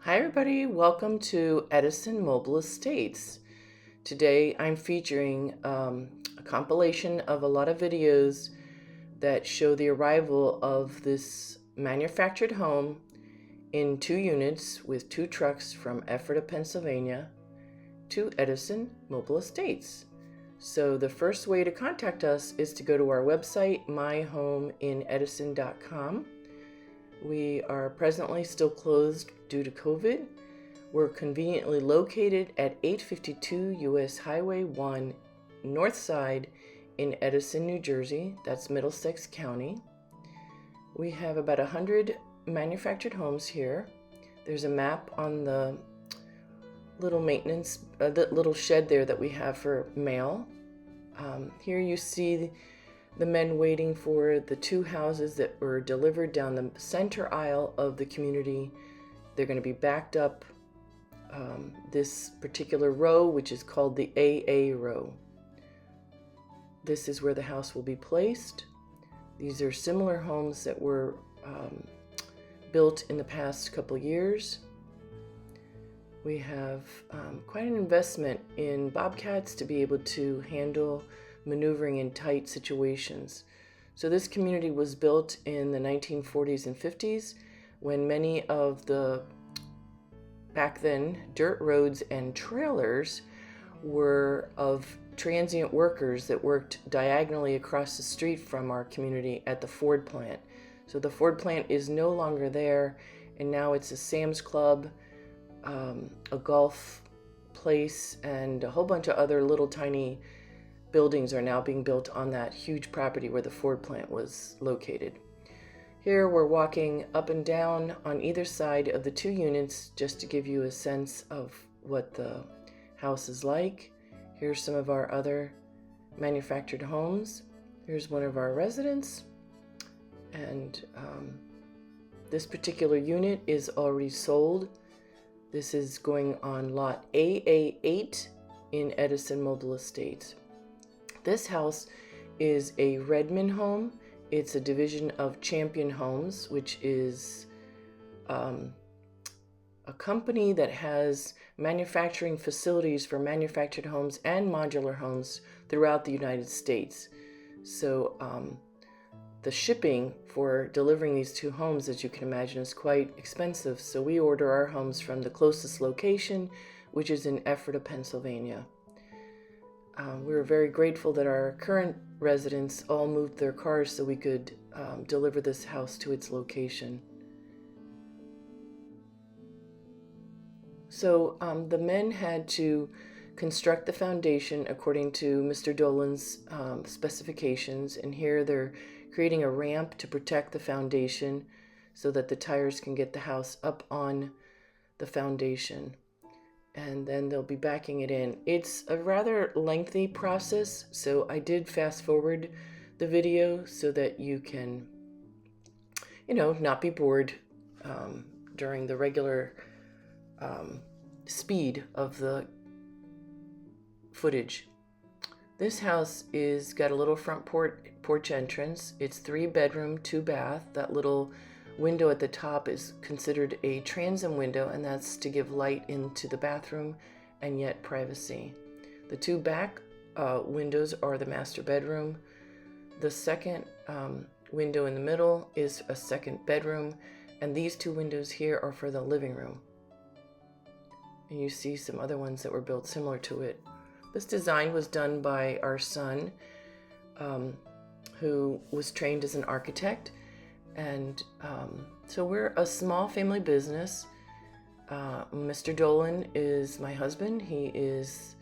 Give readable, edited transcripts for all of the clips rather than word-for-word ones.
Hi everybody, welcome to Edison Mobile Estates. Today I'm featuring a compilation of a lot of videos that show the arrival of this manufactured home in 2 units with 2 trucks from Ephrata, Pennsylvania to Edison Mobile Estates. So the first way to contact us is to go to our website, myhomeinedison.com. We are presently still closed due to COVID. We're conveniently located at 852 US Highway 1 North Side in Edison, New Jersey. That's Middlesex County. We have about 100 manufactured homes here. There's a map on the little the little shed there that we have for mail. Here you see the men waiting for the 2 houses that were delivered down the center aisle of the community. They're going to be backed up this particular row, which is called the AA row. This is where the house will be placed. These are similar homes that were built in the past couple years. We have quite an investment in bobcats to be able to handle maneuvering in tight situations. So this community was built in the 1940s and 50s when many of the back then dirt roads and trailers were of transient workers that worked diagonally across the street from our community at the Ford plant. So the Ford plant is no longer there, and now it's a Sam's Club, a golf place, and a whole bunch of other little tiny buildings are now being built on that huge property where the Ford plant was located. Here we're walking up and down on either side of the 2 units just to give you a sense of what the house is like. Here's some of our other manufactured homes. Here's one of our residents, and this particular unit is already sold. This is going on lot AA-8 in Edison Mobile Estates. This house is a Redman home. It's a division of Champion Homes, which is a company that has manufacturing facilities for manufactured homes and modular homes throughout the United States. So the shipping for delivering these 2 homes, as you can imagine, is quite expensive. So we order our homes from the closest location, which is in Ephrata, Pennsylvania. We were very grateful that our current residents all moved their cars so we could deliver this house to its location. So the men had to construct the foundation according to Mr. Dolan's specifications, and here they're creating a ramp to protect the foundation so that the tires can get the house up on the foundation. And then they'll be backing it in. It's a rather lengthy process, so I did fast forward the video so that you can, not be bored during the regular speed of the footage. This house is got a little front porch entrance. It's 3 bedroom, 2 bath. That little window at the top is considered a transom window, and that's to give light into the bathroom and yet privacy. The 2 back windows are the master bedroom. The second window in the middle is a second bedroom, and these 2 windows here are for the living room. And you see some other ones that were built similar to it. This design was done by our son, who was trained as an architect. And so we're a small family business. Mr. Dolan is my husband. He is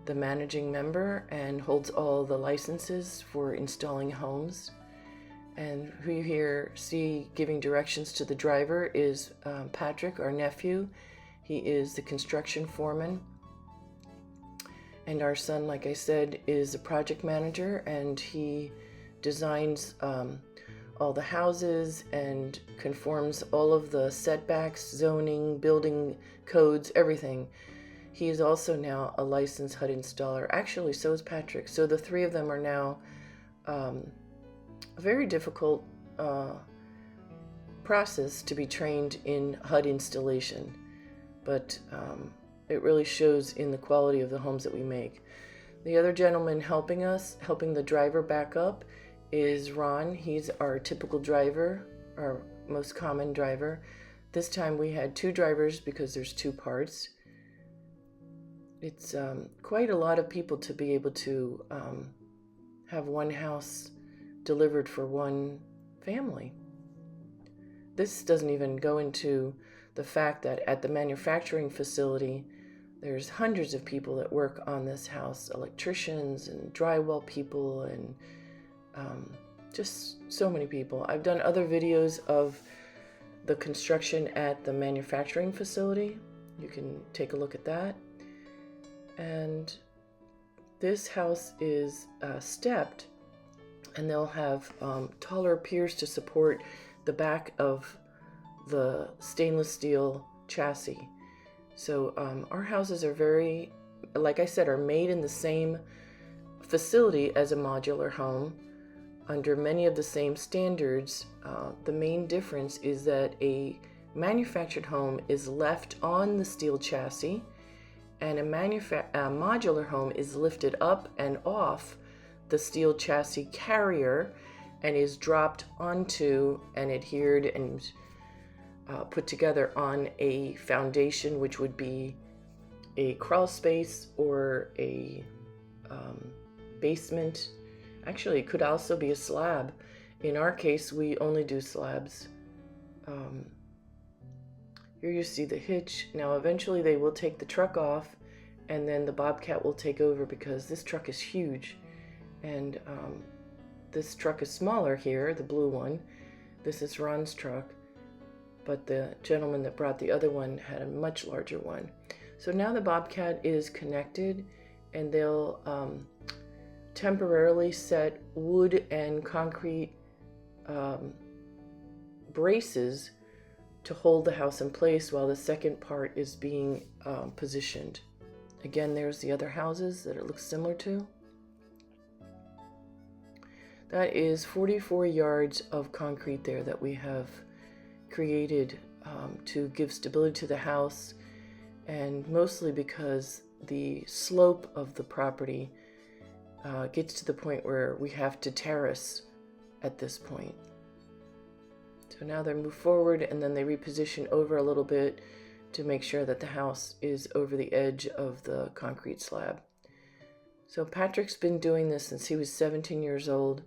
the managing member and holds all the licenses for installing homes. And who you here see giving directions to the driver is Patrick, our nephew. He is the construction foreman. And our son, like I said, is a project manager, and he designs all the houses and conforms all of the setbacks, zoning, building codes, everything. He is also now a licensed HUD installer. Actually, so is Patrick. So the 3 of them are now a very difficult process to be trained in HUD installation. but it really shows in the quality of the homes that we make. The other gentleman helping the driver back up, is Ron. He's our typical driver, our most common driver. This time we had 2 drivers because there's 2 parts. It's quite a lot of people to be able to have one house delivered for one family. This doesn't even go into the fact that at the manufacturing facility, there's hundreds of people that work on this house, electricians and drywall people and just so many people. I've done other videos of the construction at the manufacturing facility. You can take a look at that. And this house is stepped, and they'll have taller piers to support the back of the stainless steel chassis. So our houses are very, like I said, are made in the same facility as a modular home under many of the same standards. The main difference is that a manufactured home is left on the steel chassis, and a modular home is lifted up and off the steel chassis carrier and is dropped onto and adhered and put together on a foundation, which would be a crawl space or a basement. Actually, it could also be a slab. In our case, we only do slabs. Here you see the hitch. Now eventually they will take the truck off, and then the Bobcat will take over because this truck is huge. And this truck is smaller here, the blue one. This is Ron's truck, but the gentleman that brought the other one had a much larger one. So now the Bobcat is connected, and they'll temporarily set wood and concrete braces to hold the house in place while the second part is being positioned. Again, there's the other houses that it looks similar to. That is 44 yards of concrete there that we have created to give stability to the house, and mostly because the slope of the property gets to the point where we have to terrace at this point. So now they move forward, and then they reposition over a little bit to make sure that the house is over the edge of the concrete slab. So Patrick's been doing this since he was 17 years old.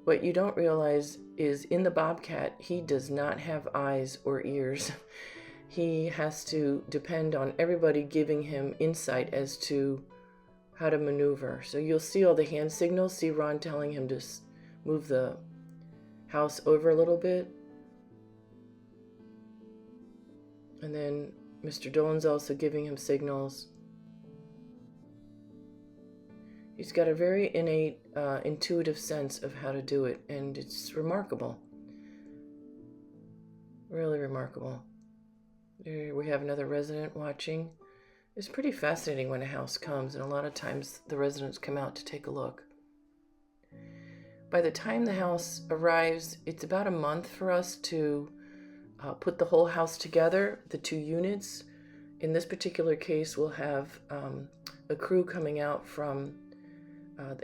What you don't realize is in the Bobcat, he does not have eyes or ears. He has to depend on everybody giving him insight as to how to maneuver. So you'll see all the hand signals. See Ron telling him to move the house over a little bit. And then Mr. Dolan's also giving him signals. He's got a very innate, intuitive sense of how to do it, and it's remarkable. Really remarkable. Here we have another resident watching. It's pretty fascinating when a house comes, and a lot of times the residents come out to take a look. By the time the house arrives, it's about a month for us to put the whole house together, the 2 units. In this particular case, we'll have a crew coming out from,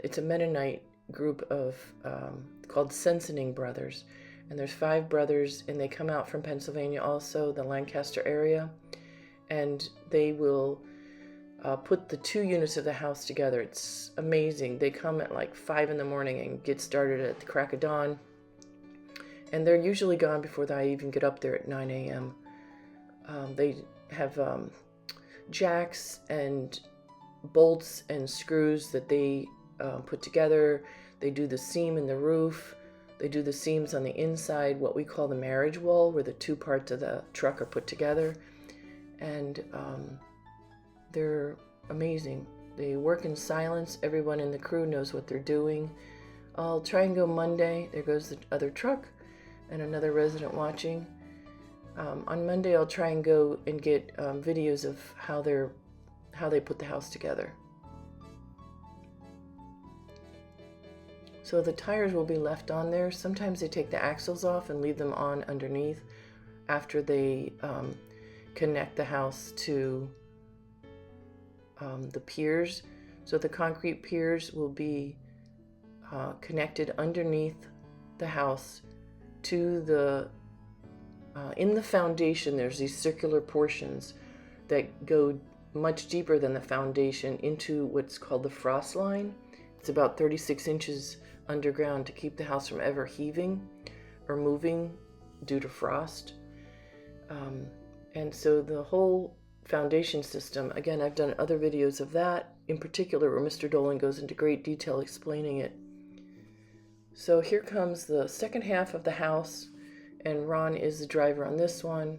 it's a Mennonite group of called Sensening Brothers. And there's 5 brothers, and they come out from Pennsylvania also, the Lancaster area. And they will put the 2 units of the house together. It's amazing. They come at like 5 in the morning and get started at the crack of dawn. And they're usually gone before I even get up there at 9 a.m. They have jacks and bolts and screws that they put together. They do the seam in the roof. They do the seams on the inside, what we call the marriage wall, where the 2 parts of the truck are put together. And they're amazing. They work in silence. Everyone in the crew knows what they're doing. I'll try and go Monday. There goes the other truck and another resident watching. On Monday, I'll try and go and get videos of how they put the house together. So the tires will be left on there. Sometimes they take the axles off and leave them on underneath after they connect the house to the piers. So the concrete piers will be connected underneath the house to the, in the foundation, there's these circular portions that go much deeper than the foundation into what's called the frost line. It's about 36 inches underground to keep the house from ever heaving or moving due to frost. And so the whole foundation system, again, I've done other videos of that in particular where Mr. Dolan goes into great detail explaining it. So here comes the second half of the house, and Ron is the driver on this one.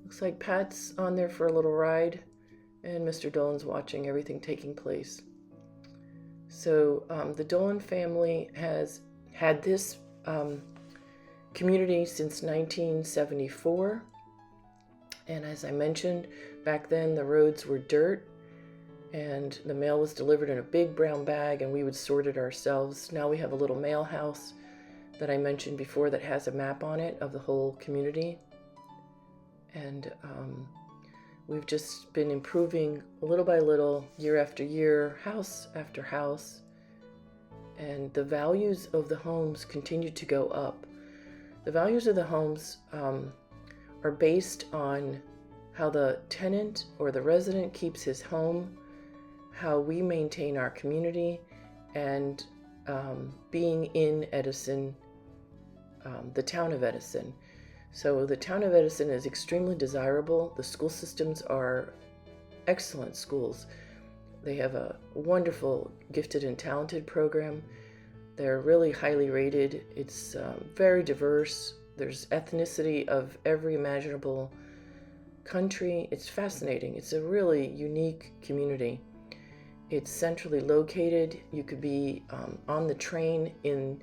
Looks like Pat's on there for a little ride, and Mr. Dolan's watching everything taking place. So the Dolan family has had this community since 1974. And as I mentioned, back then the roads were dirt and the mail was delivered in a big brown bag and we would sort it ourselves. Now we have a little mail house that I mentioned before that has a map on it of the whole community. And we've just been improving little by little, year after year, house after house. And the values of the homes continue to go up. The values of the homes are based on how the tenant or the resident keeps his home, how we maintain our community, and being in Edison, the town of Edison. So the town of Edison is extremely desirable. The school systems are excellent schools. They have a wonderful gifted and talented program. They're really highly rated. It's very diverse. There's ethnicity of every imaginable country. It's fascinating. It's a really unique community. It's centrally located. You could be on the train in...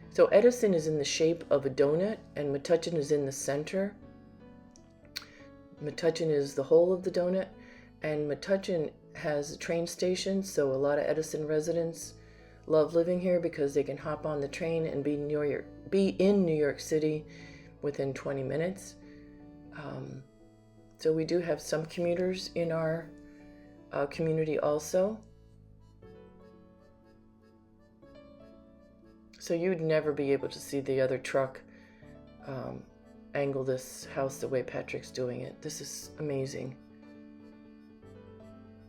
So Edison is in the shape of a donut, and Metuchen is in the center. Metuchen is the whole of the donut, and Metuchen has a train station, so a lot of Edison residents love living here because they can hop on the train and be in New York City within 20 minutes. So we do have some commuters in our community also. So you'd never be able to see the other truck angle this house the way Patrick's doing it. This is amazing.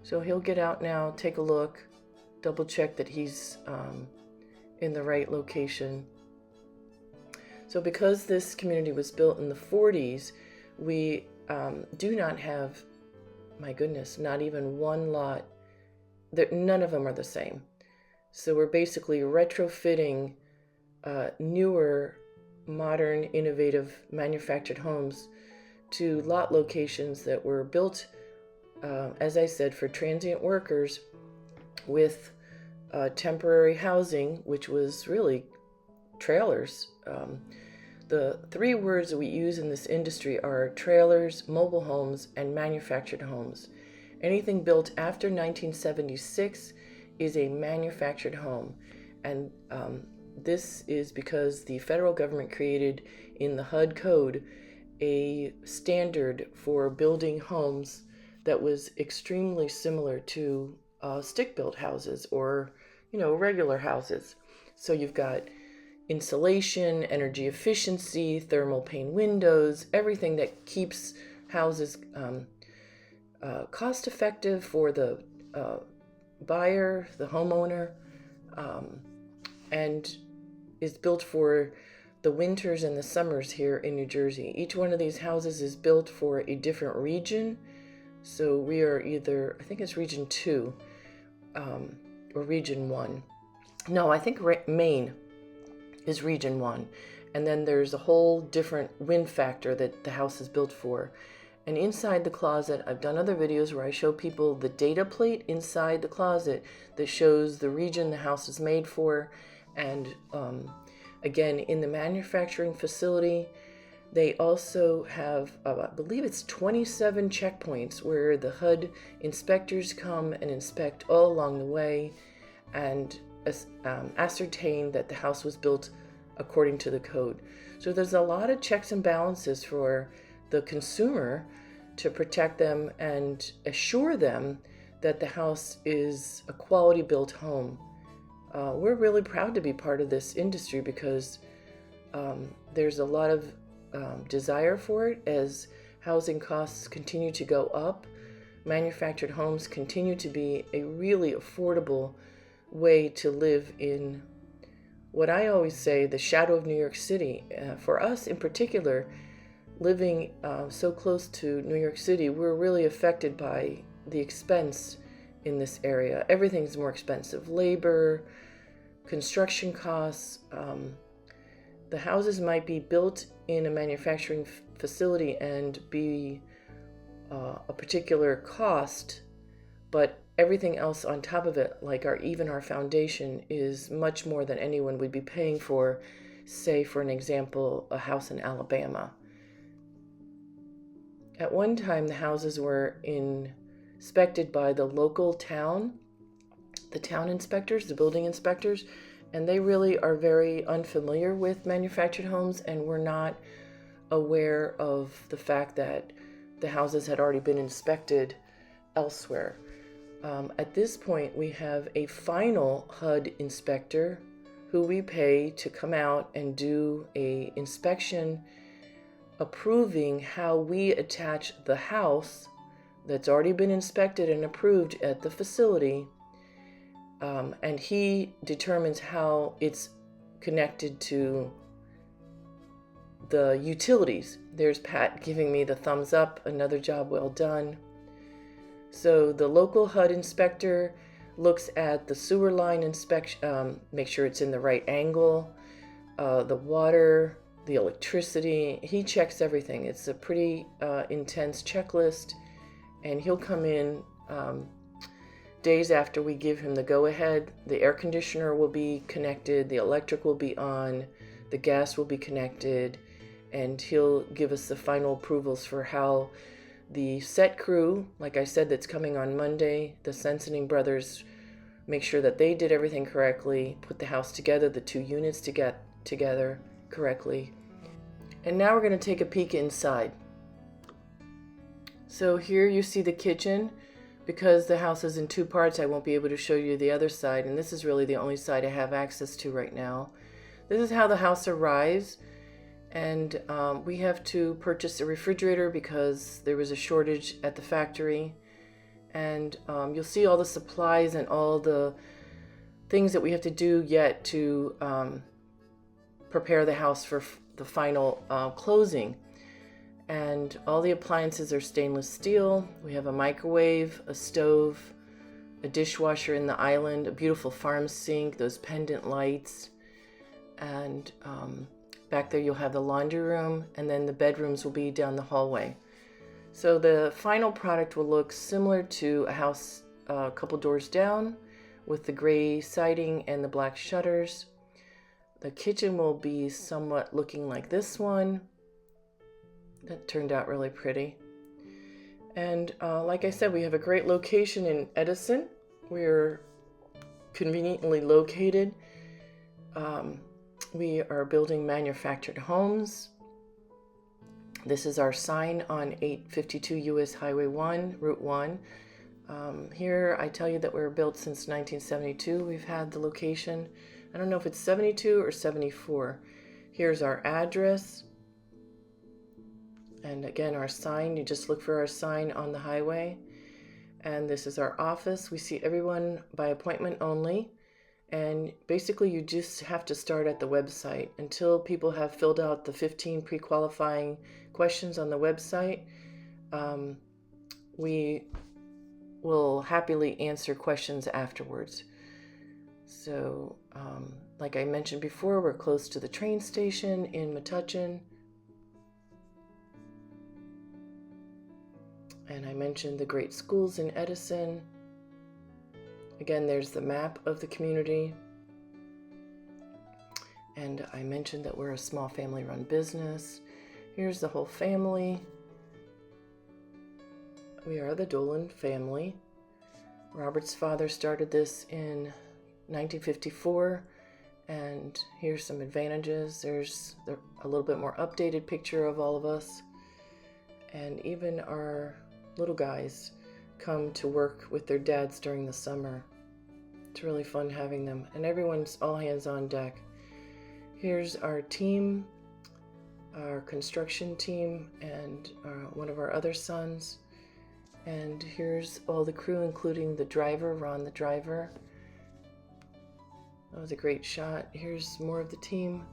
So he'll get out now, take a look, double check that he's in the right location. So because this community was built in the 40s, we do not have, my goodness, not even one lot. None of them are the same. So we're basically retrofitting newer, modern, innovative manufactured homes to lot locations that were built, as I said, for transient workers with temporary housing, which was really trailers. The three words that we use in this industry are trailers, mobile homes, and manufactured homes. Anything built after 1976 is a manufactured home. And this is because the federal government created in the HUD code a standard for building homes that was extremely similar to stick-built houses or, regular houses. So you've got insulation, energy efficiency, thermal pane windows, everything that keeps houses cost-effective for the buyer, the homeowner, and is built for the winters and the summers here in New Jersey. Each one of these houses is built for a different region. So we are either, I think it's region 2 or region 1. No, I think Maine is region 1. And then there's a whole different wind factor that the house is built for. And inside the closet, I've done other videos where I show people the data plate inside the closet that shows the region the house is made for. And again, in the manufacturing facility, they also have, I believe it's 27 checkpoints where the HUD inspectors come and inspect all along the way and ascertain that the house was built according to the code. So there's a lot of checks and balances for the consumer to protect them and assure them that the house is a quality built home. We're really proud to be part of this industry because there's a lot of desire for it as housing costs continue to go up. Manufactured homes continue to be a really affordable way to live in what I always say, the shadow of New York City. For us in particular, living so close to New York City, we're really affected by the expense in this area. Everything's more expensive. Labor, construction costs. The houses might be built in a manufacturing facility and be a particular cost, but everything else on top of it, like even our foundation, is much more than anyone would be paying for, say, for an example, a house in Alabama. At one time, the houses were inspected by the local town, the town inspectors, the building inspectors, and they really are very unfamiliar with manufactured homes and were not aware of the fact that the houses had already been inspected elsewhere. At this point, we have a final HUD inspector who we pay to come out and do an inspection approving how we attach the house that's already been inspected and approved at the facility, and he determines how it's connected to the utilities. There's Pat giving me the thumbs up, another job well done. So the local HUD inspector looks at the sewer line inspection, make sure it's in the right angle, the water, the electricity. He checks everything. It's a pretty intense checklist, and he'll come in days after we give him the go-ahead. The air conditioner will be connected, the electric will be on, the gas will be connected, and he'll give us the final approvals for how the set crew, like I said, that's coming on Monday, the Sensening brothers, make sure that they did everything correctly, put the house together, the two units to get together correctly. And now we're going to take a peek inside. So here you see the kitchen. Because the house is in two parts, I won't be able to show you the other side, and this is really the only side I have access to right now. This is how the house arrives, and we have to purchase a refrigerator because there was a shortage at the factory. And you'll see all the supplies and all the things that we have to do yet to prepare the house for the final closing. And all the appliances are stainless steel. We have a microwave, a stove, a dishwasher in the island, a beautiful farm sink, those pendant lights, and back there you'll have the laundry room, and then the bedrooms will be down the hallway. So the final product will look similar to a house a couple doors down with the gray siding and the black shutters. The kitchen will be somewhat looking like this one. That turned out really pretty. And like I said, we have a great location in Edison. We're conveniently located. We are building manufactured homes. This is our sign on 852 US Highway 1, Route 1. Here I tell you that we were built since 1972. We've had the location. I don't know if it's 72 or 74. Here's our address. And again, our sign, you just look for our sign on the highway. And this is our office. We see everyone by appointment only. And basically you just have to start at the website. Until people have filled out the 15 pre-qualifying questions on the website, we will happily answer questions afterwards. So, like I mentioned before, we're close to the train station in Metuchen. And I mentioned the great schools in Edison. Again, there's the map of the community. And I mentioned that we're a small family-run business. Here's the whole family. We are the Dolan family. Robert's father started this in 1954. And here's some advantages. There's a little bit more updated picture of all of us. and even our little guys come to work with their dads during the summer. It's really fun having them, and everyone's all hands on deck. Here's our team, our construction team, and one of our other sons. And here's all the crew, including the driver, Ron the driver. That was a great shot. Here's more of the team.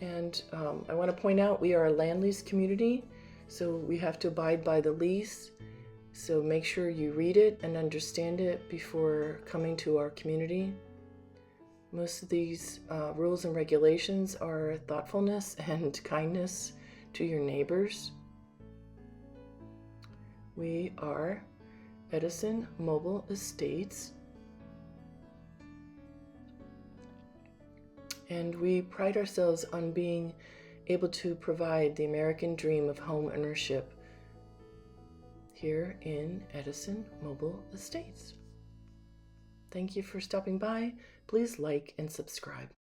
And I want to point out we are a land lease community, so we have to abide by the lease. So make sure you read it and understand it before coming to our community. Most of these rules and regulations are thoughtfulness and kindness to your neighbors. We are Edison Mobile Estates, and we pride ourselves on being able to provide the American dream of home ownership here in Edison Mobile Estates. Thank you for stopping by. Please like and subscribe.